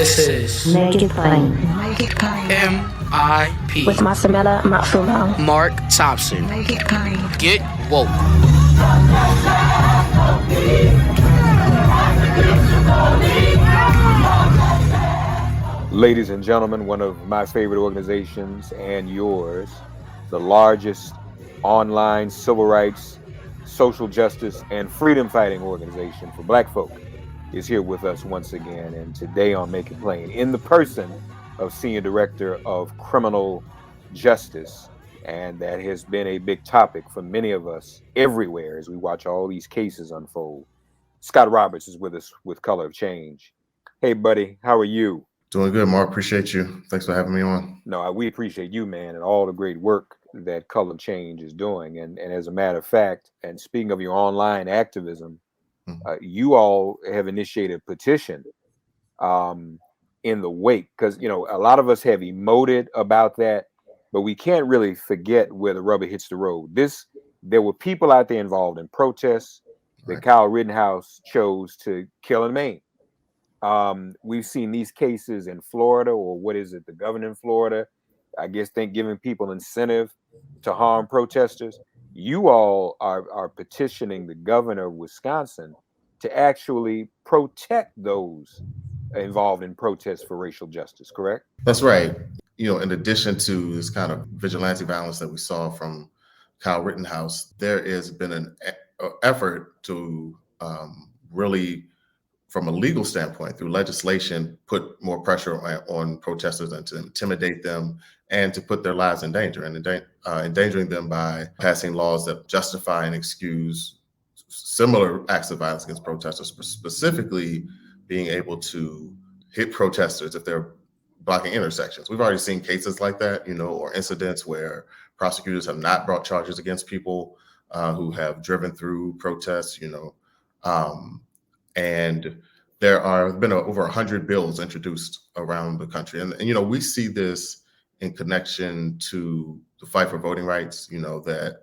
This is Make It Plain. Make It Plain. MIP With Masamela Matfumo. Mark Thompson. Make It Plain. Get woke. Ladies and gentlemen, one of my favorite organizations and yours, the largest online civil rights, social justice, and freedom fighting organization for Black folk, is here with us once again. And today on Make It Plain, in the person of Senior Director of Criminal Justice, and that has been a big topic for many of us everywhere as we watch all these cases unfold. Scott Roberts is with us with Color of Change. Hey, buddy, how are you? Doing good, Mark. Appreciate you. Thanks for having me on. No, we appreciate you, man, and all the great work that Color of Change is doing. And as a matter of fact, and speaking of your online activism, you all have initiated a petition in the wake, because, you know, a lot of us have emoted about that, but we can't really forget where the rubber hits the road. There were people out there involved in protests that Kyle Rittenhouse chose to kill and maim. We've seen these cases in Florida, or what is it, the governor in Florida, I guess, giving people incentive to harm protesters. You all are petitioning the governor of Wisconsin to actually protect those involved in protests for racial justice, correct? That's right. You know, in addition to this kind of vigilante violence that we saw from Kyle Rittenhouse, there has been an effort to really, from a legal standpoint, through legislation, put more pressure on protesters and to intimidate them and to put their lives in danger, and endangering them by passing laws that justify and excuse similar acts of violence against protesters, specifically being able to hit protesters if they're blocking intersections. We've already seen cases like that, you know, or incidents where prosecutors have not brought charges against people who have driven through protests, you know, and there have been over 100 bills introduced around the country. And, you know, we see this in connection to the fight for voting rights, you know, that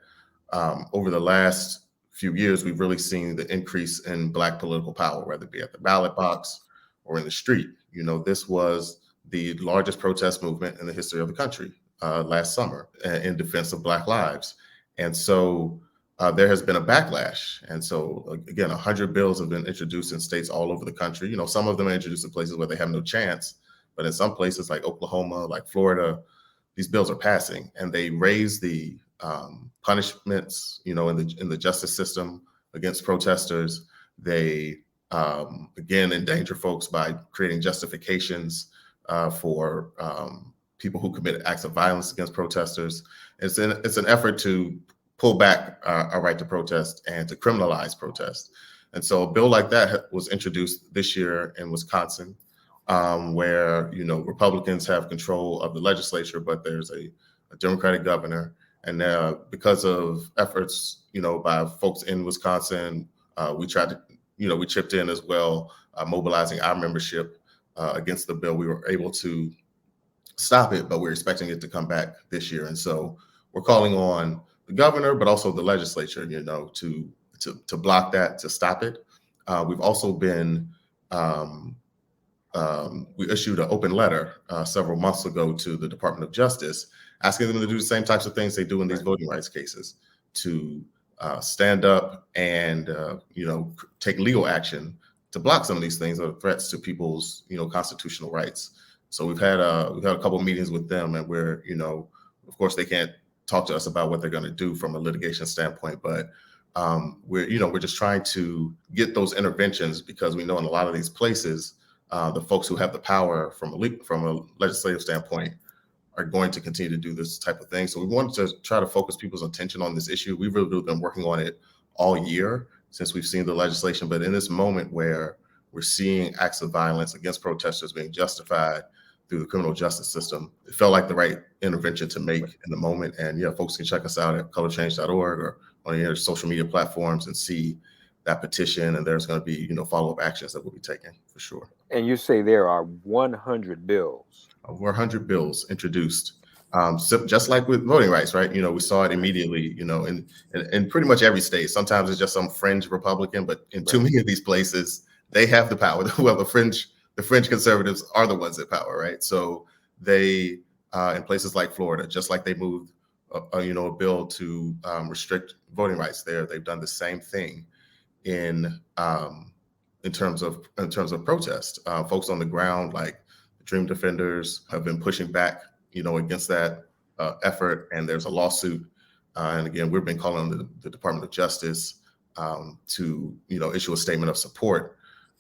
over the last few years, we've really seen the increase in Black political power, whether it be at the ballot box or in the street. You know, this was the largest protest movement in the history of the country last summer in defense of Black lives. And so there has been a backlash. And so, again, 100 bills have been introduced in states all over the country. You know, some of them are introduced in places where they have no chance, but in some places like Oklahoma, like Florida, these bills are passing, and they raise the punishments, you know, in the justice system against protesters. They, again, endanger folks by creating justifications for people who commit acts of violence against protesters. It's an effort to pull back our right to protest and to criminalize protest. And so a bill like that was introduced this year in Wisconsin, where, you know, Republicans have control of the legislature, but there's a Democratic governor. And because of efforts, you know, by folks in Wisconsin, we chipped in as well, mobilizing our membership against the bill. We were able to stop it, but we're expecting it to come back this year. And so we're calling on the governor, but also the legislature, you know, to block that, to stop it. We've also been, we issued an open letter several months ago to the Department of Justice, asking them to do the same types of things they do in these voting rights cases, to stand up and, you know, take legal action to block some of these things that are threats to people's, you know, constitutional rights. So we've had a couple of meetings with them, and we're, you know, of course they can't talk to us about what they're going to do from a litigation standpoint, but we're just trying to get those interventions, because we know in a lot of these places, the folks who have the power from a legislative standpoint are going to continue to do this type of thing. So we wanted to try to focus people's attention on this issue. We've really been working on it all year since we've seen the legislation, but in this moment where we're seeing acts of violence against protesters being justified through the criminal justice system, it felt like the right intervention to make in the moment. And yeah, folks can check us out at colorchange.org or on your social media platforms and see that petition. And there's going to be, you know, follow-up actions that we'll be taking for sure. And you say there are 100 bills. Over 100 bills introduced, so just like with voting rights, right? You know, we saw it immediately, you know, in pretty much every state. Sometimes it's just some fringe Republican, but in too many of these places, they have the power. Who have a fringe the fringe conservatives are the ones in power, right? So they, in places like Florida, just like they moved, a bill to restrict voting rights there, they've done the same thing in terms of protest. Folks on the ground, like the Dream Defenders, have been pushing back, against that effort, and there's a lawsuit. And again, we've been calling on the Department of Justice to issue a statement of support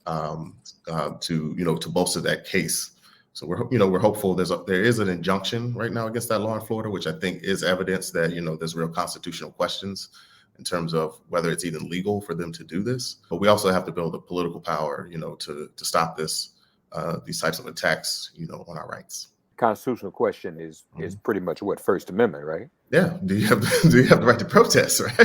to bolster that case. So we're hopeful. There is an injunction right now against that law in Florida, which I think is evidence that there's real constitutional questions in terms of whether it's even legal for them to do this. But we also have to build the political power, to stop these types of attacks, on our rights. Constitutional question is pretty much what, First Amendment, right? Yeah. Do you have the right to protest, right?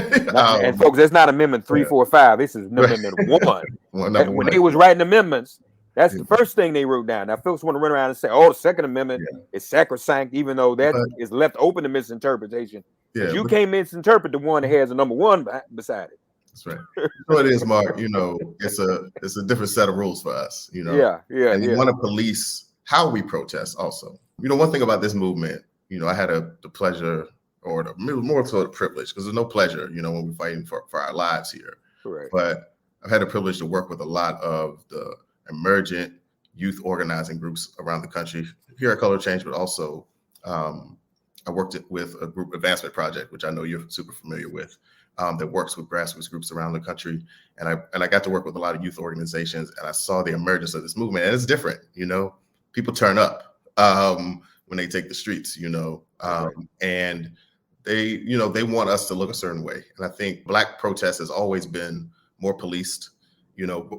And folks, that's not Amendment 3, 4, 5. This is Amendment 1. When they was writing amendments, that's the first thing they wrote down. Now, folks want to run around and say, "Oh, the Second Amendment is sacrosanct," even though that is left open to misinterpretation. Yeah, you can't misinterpret the one that has a number 1 beside it. That's right. It is, Mark. It's a different set of rules for us. And we want to police how we protest. Also, one thing about this movement, I had the pleasure, or more so the privilege, because there's no pleasure, when we're fighting for our lives here. Correct. But I've had the privilege to work with a lot of the emergent youth organizing groups around the country here at Color Change, but also I worked with a group advancement project, which I know you're super familiar with, that works with grassroots groups around the country. And I got to work with a lot of youth organizations, and I saw the emergence of this movement. And it's different, people turn up when they take the streets, and they want us to look a certain way. And I think Black protest has always been more policed,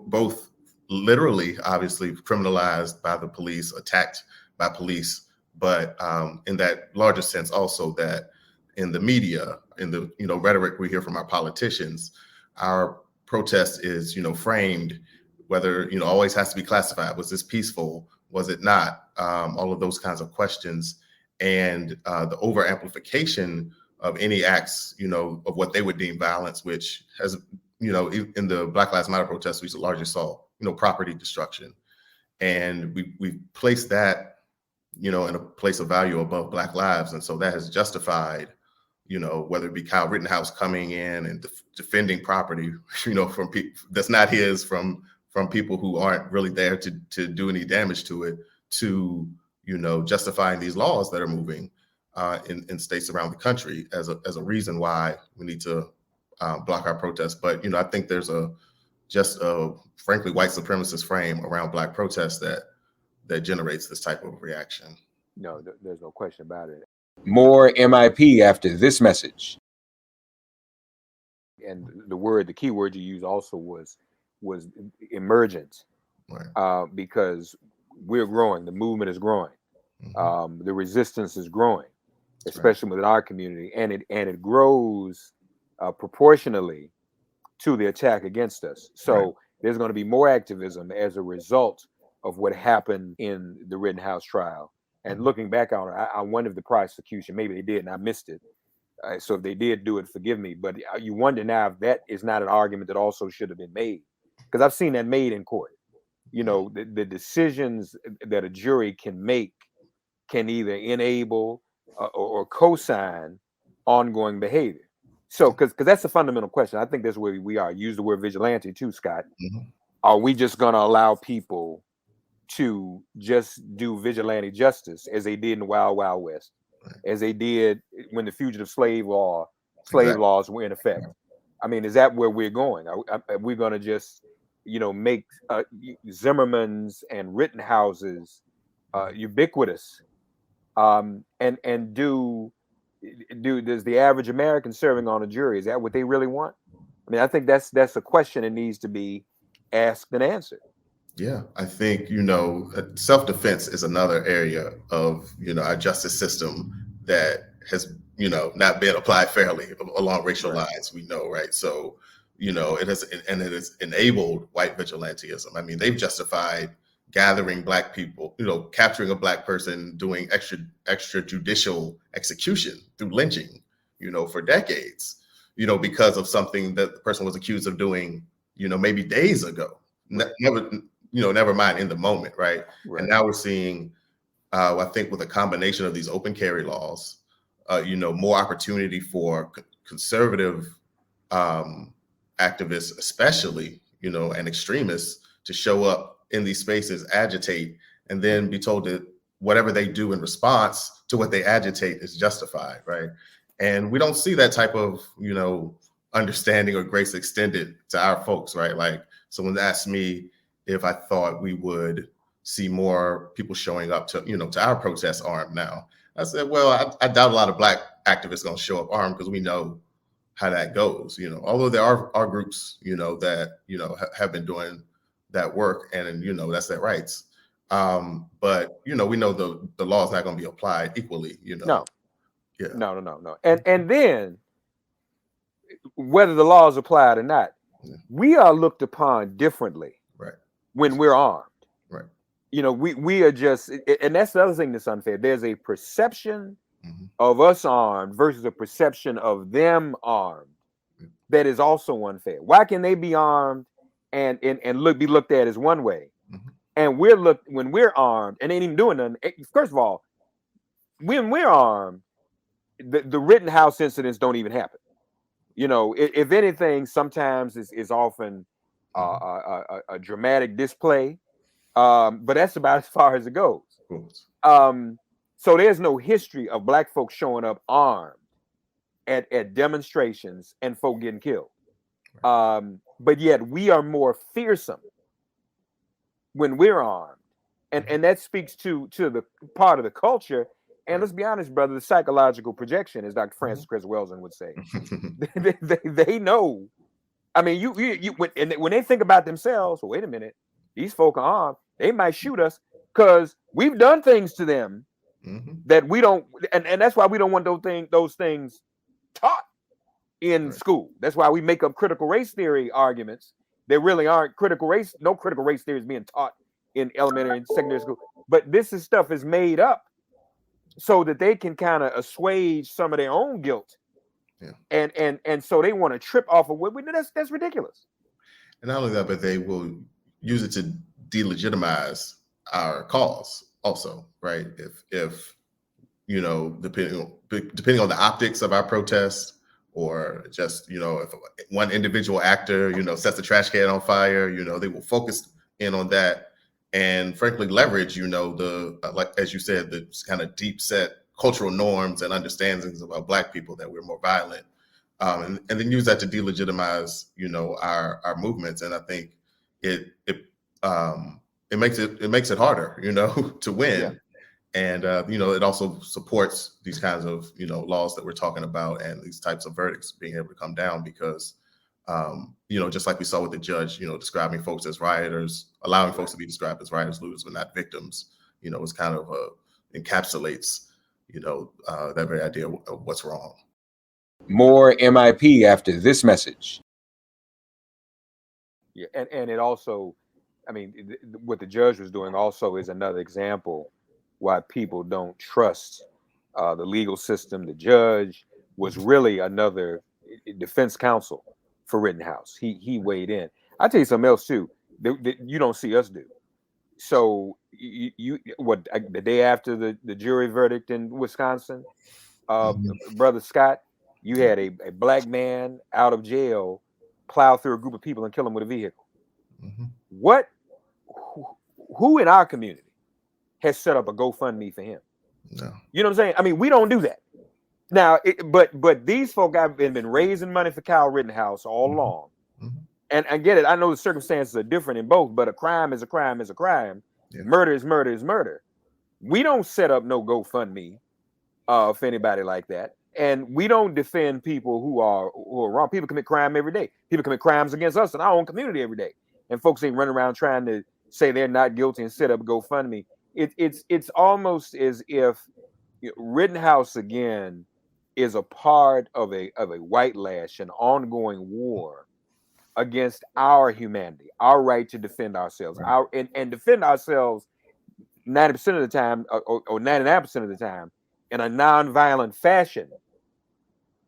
both literally, obviously, criminalized by the police, attacked by police, but in that larger sense also, that in the media, in the rhetoric we hear from our politicians, our protest is framed, whether always has to be classified. Was this peaceful? Was it not? All of those kinds of questions, and the over amplification of any acts of what they would deem violence, which has in the Black Lives Matter protests, we largely saw property destruction, and we placed that in a place of value above Black lives. And so that has justified, whether it be Kyle Rittenhouse coming in and defending property, from people that's not his, from people who aren't really there to do any damage to it, to, justifying these laws that are moving in states around the country as a reason why we need to block our protests. But, I think there's just a frankly white supremacist frame around Black protests that generates this type of reaction. No, there's no question about it. More MIP after this message. And the key word you used also was emergent, right. Because we're growing, the movement is growing, the resistance is growing, especially within our community, and it grows proportionally to the attack against us. So there's going to be more activism as a result of what happened in the Rittenhouse trial. And looking back on it, I wonder if the prosecution, maybe they did and I missed it. So if they did do it, forgive me. But you wonder now if that is not an argument that also should have been made. Because I've seen that made in court. The decisions that a jury can make can either enable or co-sign ongoing behavior. So, because that's a fundamental question. I think that's where we are. Use the word vigilante too, Scott. Are we just going to allow people to just do vigilante justice as they did in the Wild Wild West, as they did when the fugitive slave laws were in effect? I mean, is that where we're going? Are we going to just, make Zimmermans and Rittenhouses ubiquitous, and does the average American serving on a jury, is that what they really want? I mean, I think that's a question that needs to be asked and answered. Yeah, I think, self-defense is another area of, our justice system that has, not been applied fairly along racial lines, we know, right? So, it has enabled white vigilantism. I mean, they've justified gathering Black people, capturing a Black person, doing extrajudicial execution through lynching, for decades, because of something that the person was accused of doing, maybe days ago. Never, never mind in the moment, right? Right. And now we're seeing, I think, with a combination of these open carry laws, more opportunity for conservative activists, especially, and extremists to show up in these spaces, agitate, and then be told that whatever they do in response to what they agitate is justified, right? And we don't see that type of, understanding or grace extended to our folks, right? Like someone asked me if I thought we would see more people showing up to our protests armed now. I said, well, I doubt a lot of Black activists going to show up armed because we know how that goes, although there are groups, that, have been doing that work and, that's their rights. But, we know the law is not going to be applied equally, No. Yeah. No. And then whether the law is applied or not, we are looked upon differently when we're armed. Right. We are just, and that's the other thing that's unfair. There's a perception of us armed versus a perception of them armed that is also unfair. Why can they be armed and be looked at as one way, and when we're armed and ain't even doing nothing? First of all, when we're armed, the Rittenhouse incidents don't even happen. If anything, sometimes it's often a dramatic display, but that's about as far as it goes. So there's no history of Black folks showing up armed at demonstrations and folk getting killed. But yet we are more fearsome when we're armed, and that speaks to the part of the culture. And let's be honest, brother, the psychological projection, as Dr. Francis Chris Welson would say. they know. I mean, when they think about themselves, well, wait a minute, these folk are armed. They might shoot us because we've done things to them that we don't, and that's why we don't want those things taught in school. That's why we make up critical race theory arguments. There really aren't no critical race theory is being taught in elementary and secondary school. But this stuff is made up so that they can kind of assuage some of their own guilt. And so they want to trip off of what that's ridiculous. And not only that, but they will use it to delegitimize our cause also, right? If depending on the optics of our protests, or just if one individual actor sets the trash can on fire, they will focus in on that and frankly leverage the like as you said, the kind of deep set cultural norms and understandings about Black people, that we're more violent, and then use that to delegitimize our movements. And I think it makes it harder to win. And it also supports these kinds of laws that we're talking about, and these types of verdicts being able to come down because just like we saw with the judge describing folks as rioters, allowing folks to be described as rioters, looters, but not victims, it's kind of encapsulates that very idea of what's wrong. More MIP after this message. Yeah, and it also, I mean, what the judge was doing also is another example why people don't trust the legal system. The judge was really another defense counsel for Rittenhouse. He weighed in. I'll tell you something else too that you don't see us do. So the day after the jury verdict in Wisconsin, Brother Scott, you had a Black man out of jail plow through a group of people and kill them with a vehicle. Who in our community has set up a GoFundMe for him? No. You know what I'm saying? I mean, we don't do that. Now, but these folk have been raising money for Kyle Rittenhouse all along. And I get it. I know the circumstances are different in both, but a crime is a crime is a crime. Yeah. Murder is murder is murder. We don't set up no GoFundMe for anybody like that. And we don't defend people who are wrong. People commit crime every day. People commit crimes against us in our own community every day. And folks ain't running around trying to say they're not guilty and set up GoFundMe. It's almost as if Rittenhouse again is a part of a white lash, an ongoing war against our humanity, our right to defend ourselves, and defend ourselves 90% of the time or 99% of the time in a non-violent fashion.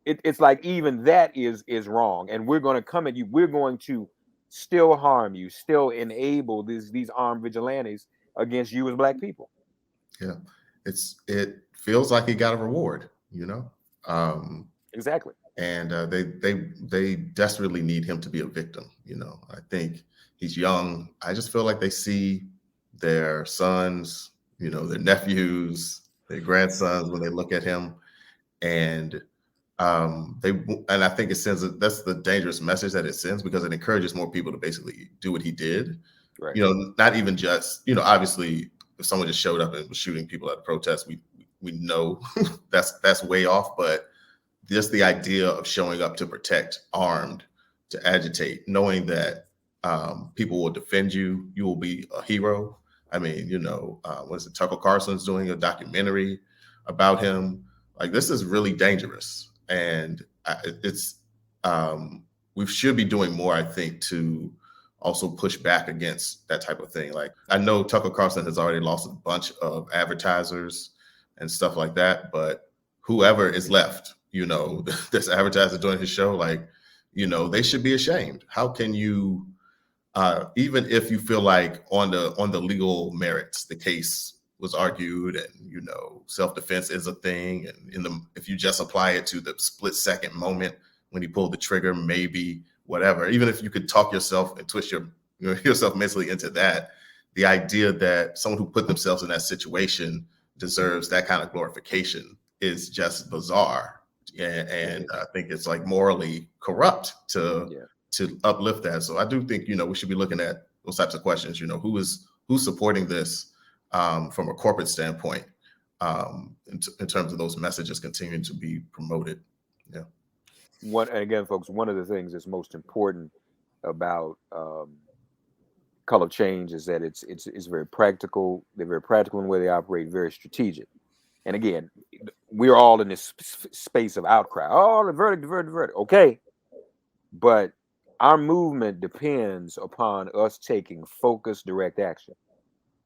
It's like even that is wrong, and we're going to come at you. We're going to still harm you, still enable these armed vigilantes against you as Black people. Yeah, it feels like he got a reward, Exactly. And they desperately need him to be a victim. I think he's young. I just feel like they see their sons, their nephews, their grandsons when they look at him, and I think it sends that's the dangerous message that it sends, because it encourages more people to basically do what he did. Right. Not even just, obviously if someone just showed up and was shooting people at a protest, we know that's way off, but just the idea of showing up to protect, armed, to agitate, knowing that people will defend you, you will be a hero. I mean, what is it? Tucker Carlson's doing a documentary about him. Like, this is really dangerous, and we should be doing more, I think, to also push back against that type of thing. Like, I know Tucker Carlson has already lost a bunch of advertisers and stuff like that, but whoever is left, this advertiser doing his show, like, they should be ashamed. How can you, even if you feel like on the legal merits, the case was argued and, self-defense is a thing, and if you just apply it to the split second moment when he pulled the trigger, maybe whatever, even if you could talk yourself and twist yourself mentally into that, the idea that someone who put themselves in that situation deserves that kind of glorification is just bizarre. And I think it's like morally corrupt to uplift that. So I do think, we should be looking at those types of questions, who's supporting this from a corporate standpoint, in terms of those messages continuing to be promoted. Yeah. Again, folks, one of the things that's most important about Color Change is that it's very practical. They're very practical in the way they operate, very strategic. And again, we're all in this space of outcry. Oh, the verdict. Okay. But our movement depends upon us taking focused, direct action.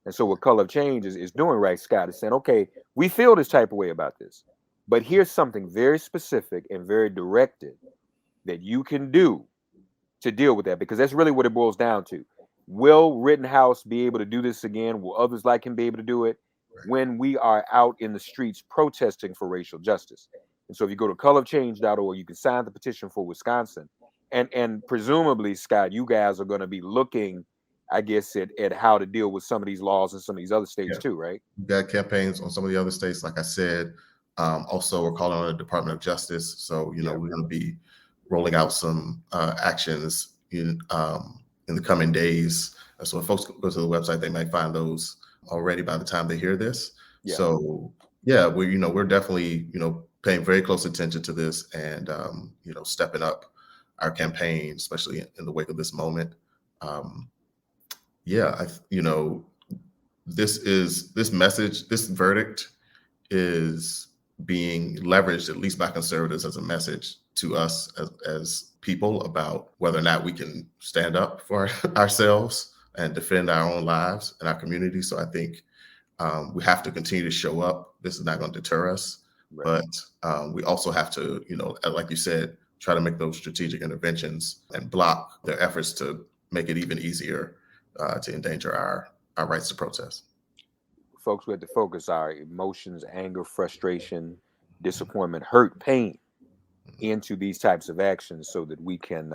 And so what Color Change is doing, right, Scott, is saying, okay, we feel this type of way about this, but here's something very specific and very directed that you can do to deal with that, because that's really what it boils down to. Will Rittenhouse be able to do this again? Will others like him be able to do it when we are out in the streets protesting for racial justice? And so if you go to colorchange.org, you can sign the petition for Wisconsin. And presumably, Scott, you guys are going to be looking, I guess, at how to deal with some of these laws in some of these other states too, right? We've got campaigns on some of the other states, like I said. Also, we're calling on the Department of Justice. So, we're going to be rolling out some actions in the coming days. So if folks go to the website, they might find those already by the time they hear this. Yeah. So we're definitely, paying very close attention to this, and, stepping up our campaign, especially in the wake of this moment. This message, this verdict is being leveraged, at least by conservatives, as a message to us as people about whether or not we can stand up for ourselves and defend our own lives and our community. So I think we have to continue to show up. This is not going to deter us, right. But we also have to, like you said, try to make those strategic interventions and block their efforts to make it even easier to endanger our rights to protest. Folks, we have to focus our emotions, anger, frustration, disappointment, hurt, pain into these types of actions so that we can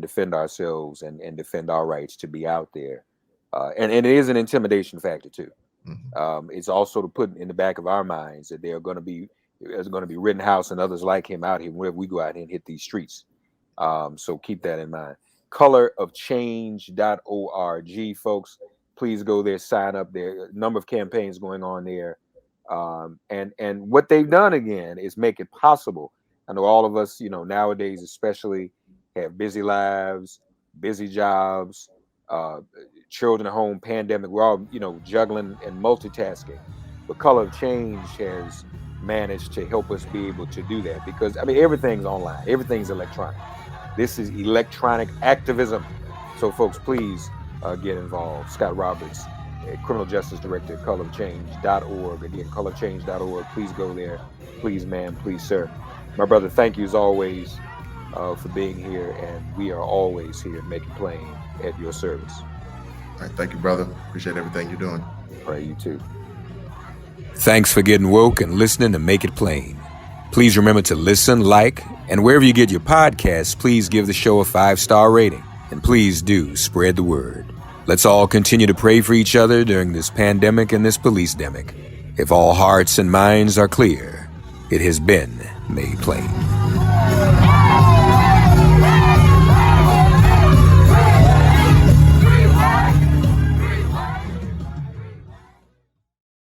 defend ourselves and defend our rights to be out there. And it is an intimidation factor too. Mm-hmm. It's also to put in the back of our minds that there's going to be Rittenhouse and others like him out here whenever we go out here and hit these streets. So keep that in mind. colorofchange.org, folks. Please go there, sign up. There are a number of campaigns going on there. And what they've done again is make it possible. I know all of us, nowadays especially, have busy lives, busy jobs, children at home, pandemic. We're all, juggling and multitasking. But Color of Change has managed to help us be able to do that, because everything's online, everything's electronic. This is electronic activism. So folks, please get involved. Scott Roberts, Criminal Justice Director at colorofchange.org. Again, colorofchange.org. Please go there. Please, ma'am. Please, sir. My brother, thank you as always. for being here, and we are always here making plain at your service. All right, thank you, brother. Appreciate everything you're doing. Pray you too. Thanks for getting woke and listening to Make It Plain. Please remember to listen, like, and wherever you get your podcasts, please give the show a 5-star rating. And please do spread the word. Let's all continue to pray for each other during this pandemic and this police-demic. If all hearts and minds are clear, it has been made plain.